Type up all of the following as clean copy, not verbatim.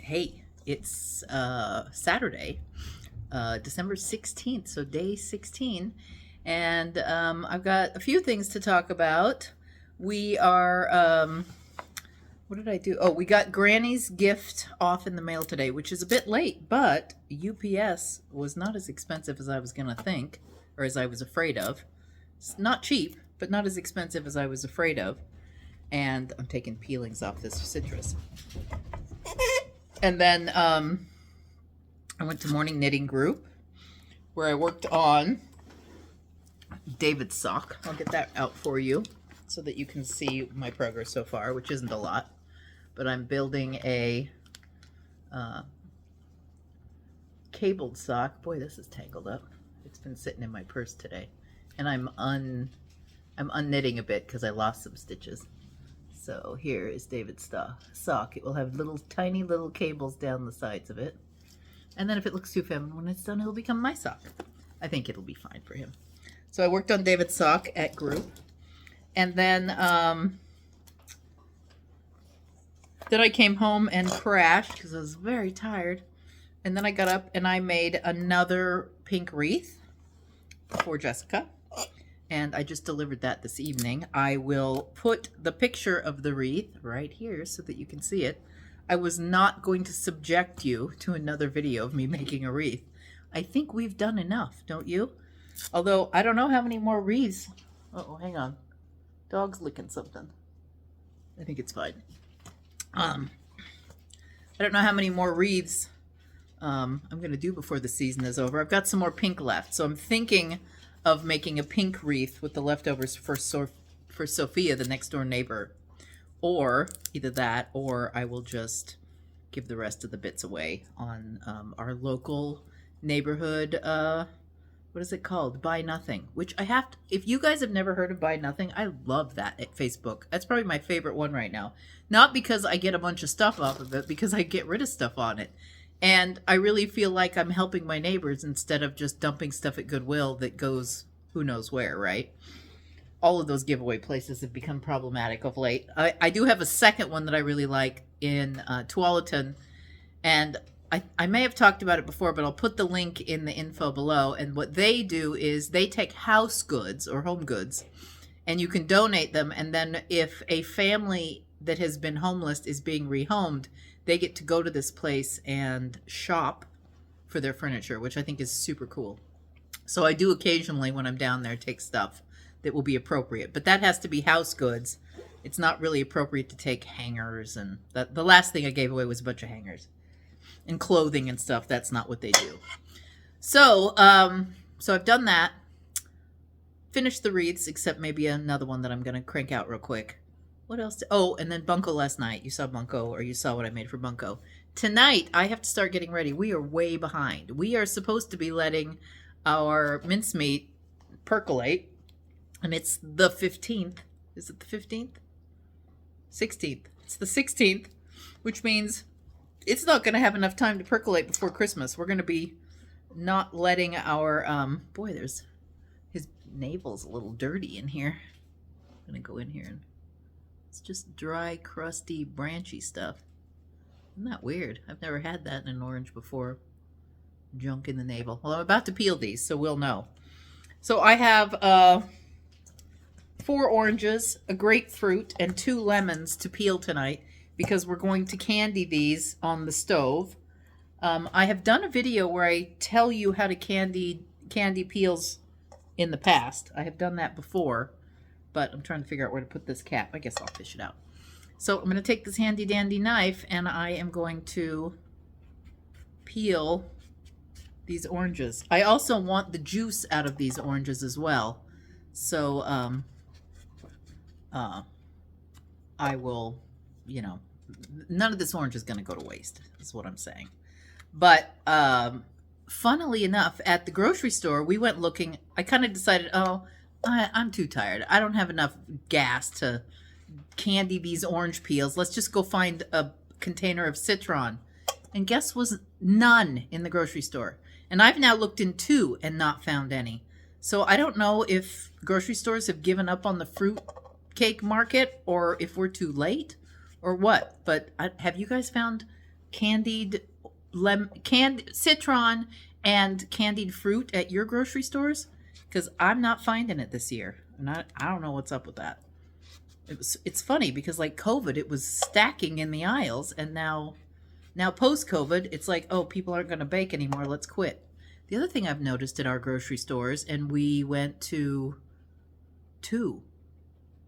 Hey, it's Saturday, December 16th, so day 16, and I've got a few things to talk about. We are, what did I do? Oh, we got Granny's gift off in the mail today, which is a bit late, but UPS was not as expensive as I was going to think, or as I was afraid of. It's not cheap, but not as expensive as I was afraid of. And I'm taking peelings off this citrus. And then I went to morning knitting group where I worked on David's sock. I'll get that out for you so that you can see my progress so far, which isn't a lot. But I'm building a cabled sock. Boy, this is tangled up. It's been sitting in my purse today. And I'm unknitting a bit because I lost some stitches. So here is David's sock. It will have tiny little cables down the sides of it. And then if it looks too feminine when it's done, it'll become my sock. I think it'll be fine for him. So I worked on David's sock at group. And then I came home and crashed because I was very tired. And then I got up and I made another pink wreath for Jessica. And I just delivered that this evening. I will put the picture of the wreath right here so that you can see it. I was not going to subject you to another video of me making a wreath. I think we've done enough, don't you? Although, I don't know how many more wreaths. Uh-oh, hang on. Dog's licking something. I think it's fine. I don't know how many more wreaths I'm going to do before the season is over. I've got some more pink left, so I'm thinking of making a pink wreath with the leftovers for Sophia, the next door neighbor. Or either that, or I will just give the rest of the bits away on our local neighborhood, what is it called? Buy Nothing, which I have to, if you guys have never heard of Buy Nothing, I love that at Facebook. That's probably my favorite one right now. Not because I get a bunch of stuff off of it, because I get rid of stuff on it. And I really feel like I'm helping my neighbors instead of just dumping stuff at Goodwill that goes who knows where, right? All of those giveaway places have become problematic of late. I do have a second one that I really like in Tualatin, and I may have talked about it before, but I'll put the link in the info below. And what they do is they take house goods or home goods, and you can donate them. And then if a family that has been homeless is being rehomed, they get to go to this place and shop for their furniture, which I think is super cool. So I do occasionally, when I'm down there, take stuff that will be appropriate. But that has to be house goods. It's not really appropriate to take hangers. And the last thing I gave away was a bunch of hangers. And clothing and stuff. That's not what they do. So I've done that. Finished the wreaths, except maybe another one that I'm going to crank out real quick. What else? Oh, and then Bunko last night. You saw Bunko, or you saw what I made for Bunko. Tonight, I have to start getting ready. We are way behind. We are supposed to be letting our mincemeat percolate, and it's the 15th. Is it the 15th? 16th. It's the 16th, which means it's not going to have enough time to percolate before Christmas. We're going to be not letting our, boy, his navel's a little dirty in here. I'm going to go in here and it's just dry, crusty, branchy stuff. Isn't that weird? I've never had that in an orange before. Junk in the navel. Well, I'm about to peel these, so we'll know. So I have 4 oranges, a grapefruit, and 2 lemons to peel tonight because we're going to candy these on the stove. I have done a video where I tell you how to candy peels in the past. I have done that before. But I'm trying to figure out where to put this cap. I guess I'll fish it out. So I'm going to take this handy dandy knife and I am going to peel these oranges. I also want the juice out of these oranges as well. So I will, none of this orange is going to go to waste, is what I'm saying. But funnily enough, at the grocery store, we went looking. I kind of decided, I'm too tired. I don't have enough gas to candy these orange peels. Let's just go find a container of citron. And guess was none in the grocery store. And I've now looked in 2 and not found any. So I don't know if grocery stores have given up on the fruit cake market or if we're too late or what. But have you guys found citron and candied fruit at your grocery stores? Because I'm not finding it this year. I don't know what's up with that. It's funny because like COVID, it was stacking in the aisles, and now post COVID, it's like, oh, people aren't going to bake anymore. Let's quit. The other thing I've noticed at our grocery stores, and we went to two,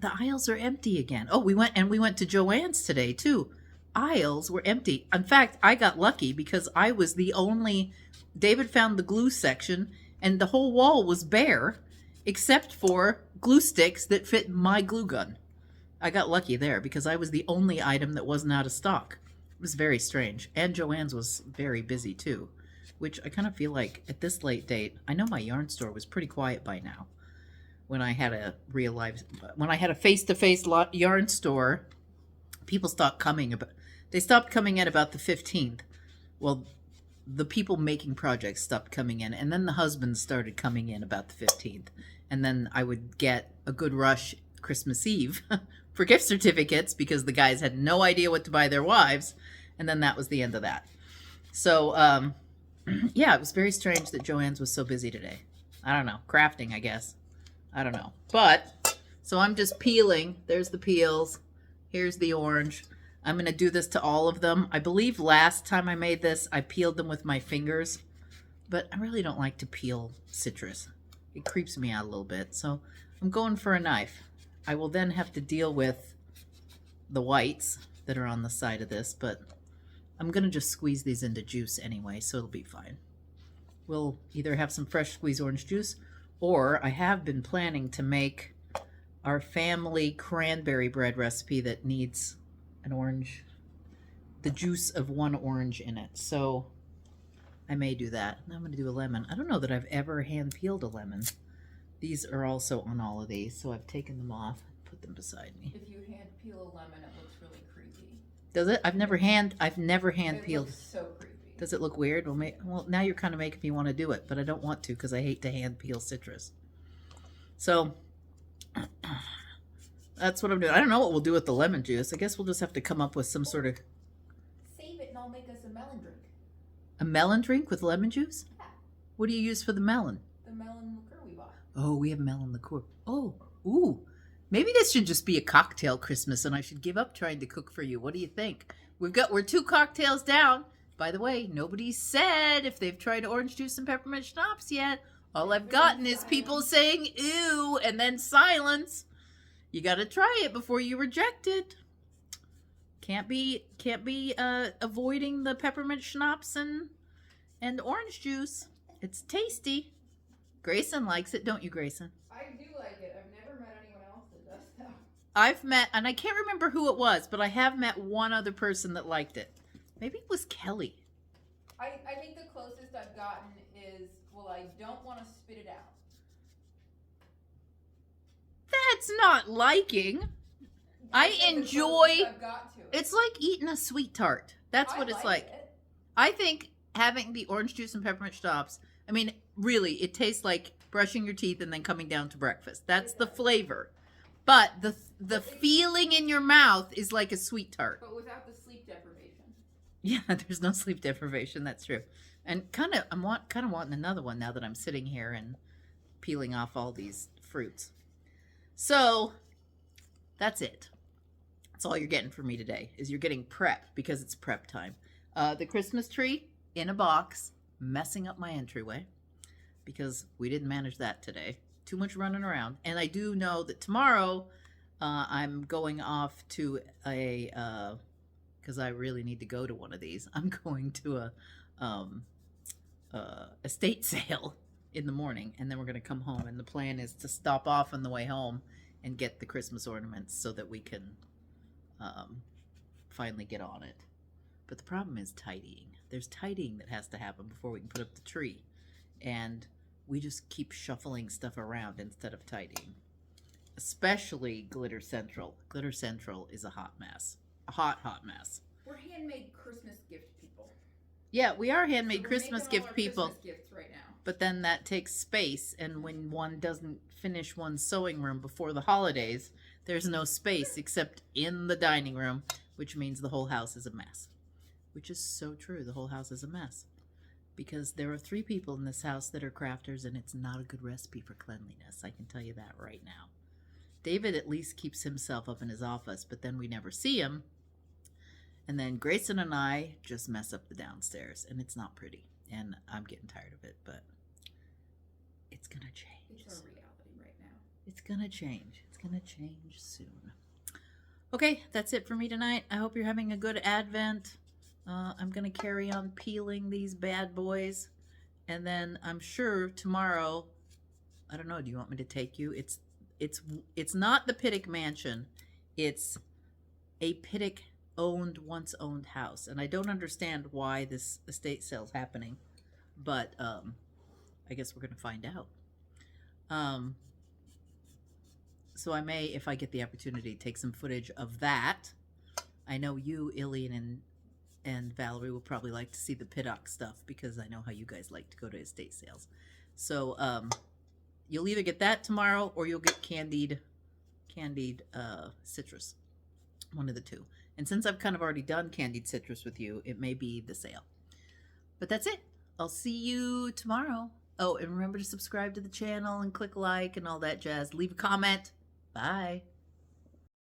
the aisles are empty again. Oh, we went to Joann's today too. Aisles were empty. In fact, I got lucky because I was the only. David found the glue section, and the whole wall was bare, except for glue sticks that fit my glue gun. I got lucky there because I was the only item that wasn't out of stock. It was very strange. And Joann's was very busy too, which I kind of feel like at this late date, I know my yarn store was pretty quiet by now. When I had a face-to-face yarn store, people stopped coming. They stopped coming in about the 15th. Well, the people making projects stopped coming in, and then the husbands started coming in about the 15th. And then I would get a good rush Christmas Eve for gift certificates because the guys had no idea what to buy their wives, and then that was the end of that. So, yeah, it was very strange that Joann's was so busy today. I don't know. Crafting, I guess. I don't know. But, so I'm just peeling. There's the peels. Here's the orange. I'm going to do this to all of them. I believe last time I made this, I peeled them with my fingers. But I really don't like to peel citrus. It creeps me out a little bit. So I'm going for a knife. I will then have to deal with the whites that are on the side of this. But I'm going to just squeeze these into juice anyway, so it'll be fine. We'll either have some fresh squeezed orange juice, or I have been planning to make our family cranberry bread recipe that needs an orange, the juice of one orange in it. So I may do that. And I'm going to do a lemon. I don't know that I've ever hand peeled a lemon. These are also on all of these, so I've taken them off and put them beside me. If you hand peel a lemon, it looks really creepy. Does it? I've never hand peeled. Looks so creepy. Does it look weird? Well, now you're kind of making me want to do it, but I don't want to because I hate to hand peel citrus. So that's what I'm doing. I don't know what we'll do with the lemon juice. I guess we'll just have to come up with some sort of... Save it and I'll make us a melon drink. A melon drink with lemon juice? Yeah. What do you use for the melon? The melon liqueur we bought. Oh, we have melon liqueur. Oh, ooh. Maybe this should just be a cocktail Christmas and I should give up trying to cook for you. What do you think? We're 2 cocktails down. By the way, nobody said if they've tried orange juice and peppermint schnapps yet. All I've gotten is people saying ew and then silence. You got to try it before you reject it. Can't be avoiding the peppermint schnapps and orange juice. It's tasty. Grayson likes it, don't you, Grayson? I do like it. I've never met anyone else that does that. I've met, and I can't remember who it was, but I have met one other person that liked it. Maybe it was Kelly. I think the closest I've gotten is, well, I don't want to spit it out. That's not liking. I enjoy. I've got to it. It's like eating a sweet tart. That's what it's like. It. I think having the orange juice and peppermint schnapps, I mean, really, it tastes like brushing your teeth and then coming down to breakfast. That's the flavor. But the feeling in your mouth is like a sweet tart. But without the sleep deprivation. Yeah, there's no sleep deprivation. That's true. And I'm wanting another one now that I'm sitting here and peeling off all these fruits. So that's it. That's all you're getting from me today is you're getting prep because it's prep time. The Christmas tree in a box, messing up my entryway because we didn't manage that today. Too much running around. And I do know that tomorrow I'm going off to a, because I really need to go to one of these. I'm going to a estate sale in the morning, and then we're going to come home. And the plan is to stop off on the way home and get the Christmas ornaments so that we can finally get on it. But the problem is tidying. There's tidying that has to happen before we can put up the tree. And we just keep shuffling stuff around instead of tidying. Especially Glitter Central. Glitter Central is a hot mess. A hot mess. We're handmade Christmas gift people. Yeah, we are handmade Christmas gift people. Christmas gifts right now. But then that takes space, and when one doesn't finish one's sewing room before the holidays, there's no space except in the dining room, which means the whole house is a mess. which is so true. The whole house is a mess because there are 3 people in this house that are crafters, and it's not a good recipe for cleanliness. I can tell you that right now. David at least keeps himself up in his office, but then we never see him. And then Grayson and I just mess up the downstairs, and it's not pretty. And I'm getting tired of it, but it's going to change. It's our reality right now. It's going to change. It's going to change soon. Okay, that's it for me tonight. I hope you're having a good Advent. I'm going to carry on peeling these bad boys. And then I'm sure tomorrow, I don't know, do you want me to take you? It's not the Pittick Mansion. It's a Pittick once owned house. And I don't understand why this estate sale is happening. But I guess we're going to find out. So I may, if I get the opportunity, take some footage of that. I know you, Ilian, and Valerie will probably like to see the Pittock stuff because I know how you guys like to go to estate sales. So you'll either get that tomorrow or you'll get candied citrus. One of the two. And since I've kind of already done candied citrus with you, it may be the sale. But that's it. I'll see you tomorrow. Oh, and remember to subscribe to the channel and click like and all that jazz. Leave a comment. Bye.